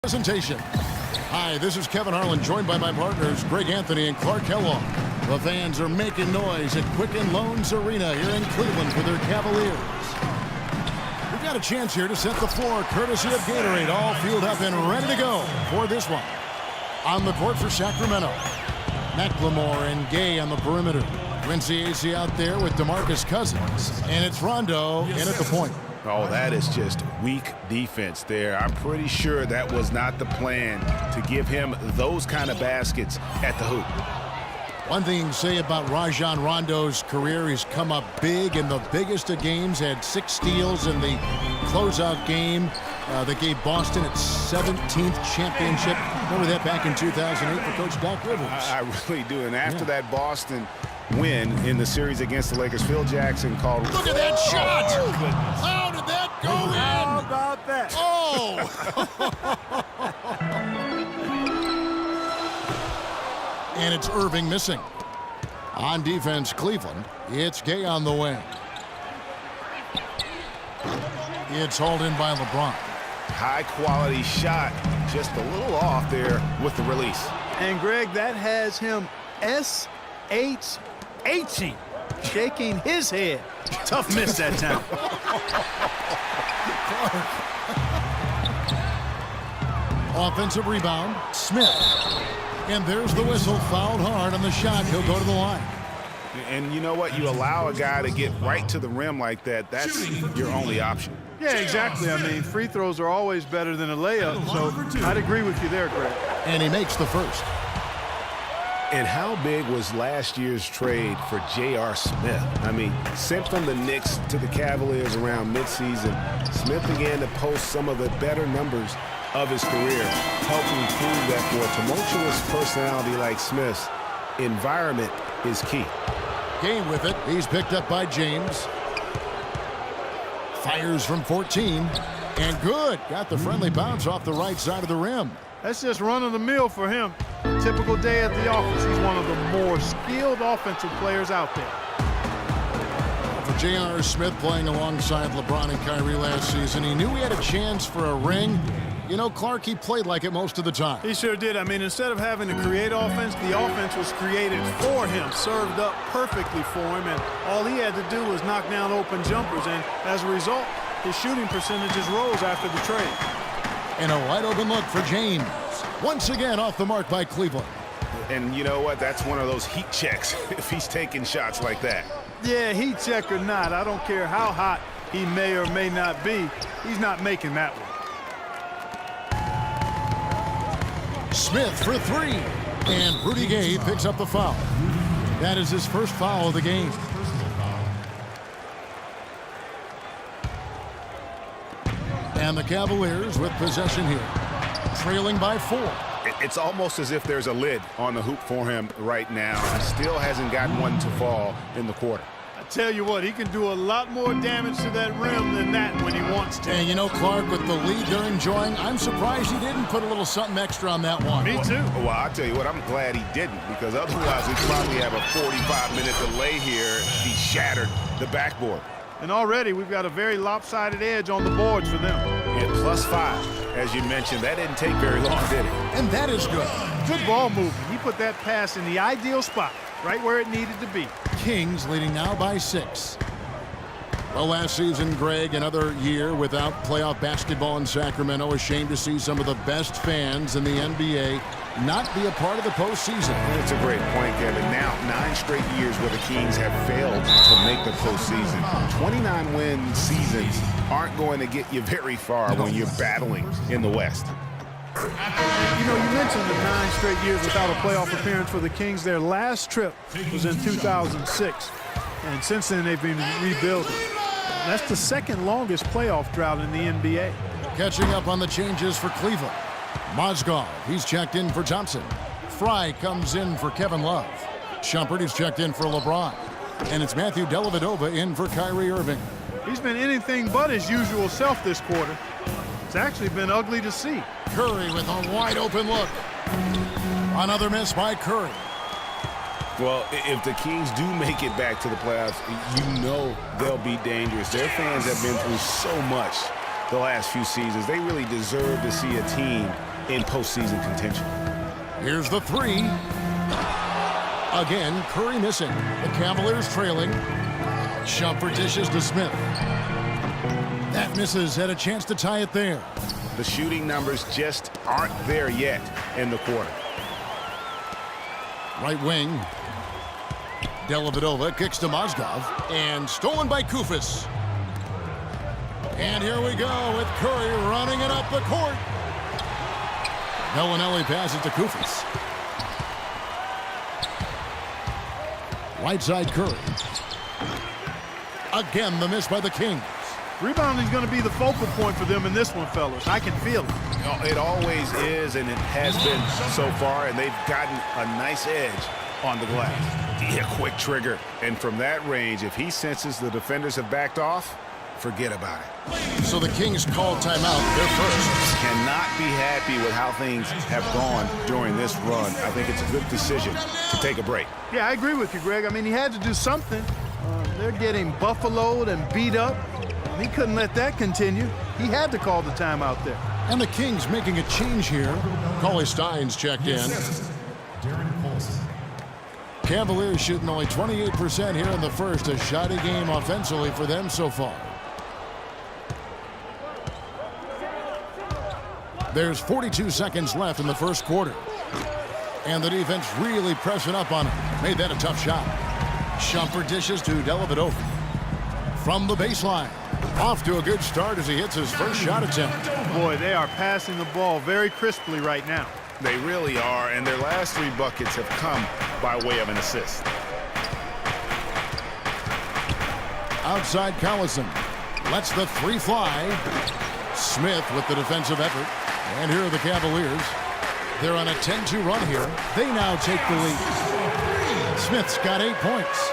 Presentation. Hi, this is Kevin Harlan, joined by my partners Greg Anthony and Clark Kellogg. The fans are making noise at Quicken Loans Arena here in Cleveland for their Cavaliers. We've got a chance here to set the floor, courtesy of Gatorade, all fueled up and ready to go for this one. On the court for Sacramento, McLemore and Gay on the perimeter. Quincy Acy out there with DeMarcus Cousins, and it's Rondo in at the point. Oh, that is just weak defense there. I'm pretty sure that was not the plan to give him those kind of baskets at the hoop. One thing you can say about Rajon Rondo's career, he's come up big in the biggest of games, had 6 steals in the closeout game that gave Boston its 17th championship. Remember that back in 2008 for Coach Doc Rivers? I really do. And after that Boston win in the series against the Lakers, Phil Jackson called. Look at that shot! How did that go in? How about that? Oh! And it's Irving missing. On defense, Cleveland. It's Gay on the wing. It's hauled in by LeBron. High quality shot, just a little off there with the release. And Greg, that has him S-H-H-ing, shaking his head. Tough miss that time. Offensive rebound, Smith. And there's the whistle, fouled hard on the shot. He'll go to the line. And you know what? You allow a guy to get right to the rim like that, that's your only option. Yeah, exactly. I mean, free throws are always better than a layup, so I'd agree with you there, Greg. And he makes the first. And how big was last year's trade for J.R. Smith? I mean, sent from the Knicks to the Cavaliers around midseason, Smith began to post some of the better numbers of his career, helping prove that for a tumultuous personality like Smith's, environment is key. Game with it. He's picked up by James. Fires from 14. And good. Got the friendly bounce off the right side of the rim. That's just run-of-the-mill for him. Typical day at the office. He's one of the more skilled offensive players out there. For J.R. Smith playing alongside LeBron and Kyrie last season, he knew he had a chance for a ring. You know, Clark, he played like it most of the time. He sure did. I mean, instead of having to create offense, the offense was created for him, served up perfectly for him, and all he had to do was knock down open jumpers, and as a result, his shooting percentages rose after the trade. And a wide open look for James. Once again off the mark by Cleveland. And you know what? That's one of those heat checks if he's taking shots like that. Yeah, heat check or not, I don't care how hot he may or may not be, he's not making that one. Smith for 3. And Rudy Gay picks up the foul. That is his first foul of the game. And the Cavaliers with possession here, trailing by 4. It's almost as if there's a lid on the hoop for him right now. He still hasn't gotten one to fall in the quarter. I tell you what, he can do a lot more damage to that rim than that when he wants to. And you know, Clark, with the lead they're enjoying, I'm surprised he didn't put a little something extra on that one. Me too. Well, I'll tell you what, I'm glad he didn't, because otherwise we'd probably have a 45-minute delay here if he shattered the backboard. And already we've got a very lopsided edge on the boards for them. And +5, as you mentioned, that didn't take very long, did it? And that is good. Good ball movement. He put that pass in the ideal spot, right where it needed to be. Kings leading now by 6. Well, last season, Greg, another year without playoff basketball in Sacramento. Ashamed to see some of the best fans in the NBA not be a part of the postseason. That's a great point, Kevin. Now, 9 straight years where the Kings have failed to make the postseason. 29-win seasons aren't going to get you very far when you're battling in the West. You know, you mentioned the 9 straight years without a playoff appearance for the Kings. Their last trip was in 2006, and since then they've been rebuilding. That's the second longest playoff drought in the NBA. Catching up on the changes for Cleveland. Mozgov, he's checked in for Thompson. Fry comes in for Kevin Love. Shumpert, he's checked in for LeBron. And it's Matthew Dellavedova in for Kyrie Irving. He's been anything but his usual self this quarter. It's actually been ugly to see. Curry with a wide open look. Another miss by Curry. Well, if the Kings do make it back to the playoffs, you know they'll be dangerous. Their fans have been through so much the last few seasons. They really deserve to see a team in postseason contention. Here's the three. Again, Curry missing. The Cavaliers trailing. Shumpert dishes to Smith. That misses. Had a chance to tie it there. The shooting numbers just aren't there yet in the quarter. Right wing. Dellavedova kicks to Mozgov. And stolen by Koufos. And here we go with Curry running it up the court. Bellinelli passes to Koufos. Right side Curry. Again, the miss by the Kings. Rebounding is going to be the focal point for them in this one, fellas. I can feel it. It always is, and it has been so far, and they've gotten a nice edge on the glass. Yeah, quick trigger. And from that range, if he senses the defenders have backed off, forget about it. So the Kings call timeout. They're first. Cannot be happy with how things have gone during this run. I think it's a good decision to take a break. Yeah, I agree with you, Greg. I mean, he had to do something. They're getting buffaloed and beat up. He couldn't let that continue. He had to call the timeout there. And the Kings making a change here. Cauley Stein's checked in. Cavaliers shooting only 28% here in the first. A shoddy game offensively for them so far. There's 42 seconds left in the first quarter. And the defense really pressing up on him. Made that a tough shot. Shumpert dishes to Dellavedova. From the baseline. Off to a good start as he hits his first shot attempt. Boy, they are passing the ball very crisply right now. They really are, and their last 3 buckets have come by way of an assist. Outside Collison. Lets the three fly. Smith with the defensive effort. And here are the Cavaliers. They're on a 10-2 run here. They now take the lead. Smith's got 8 points.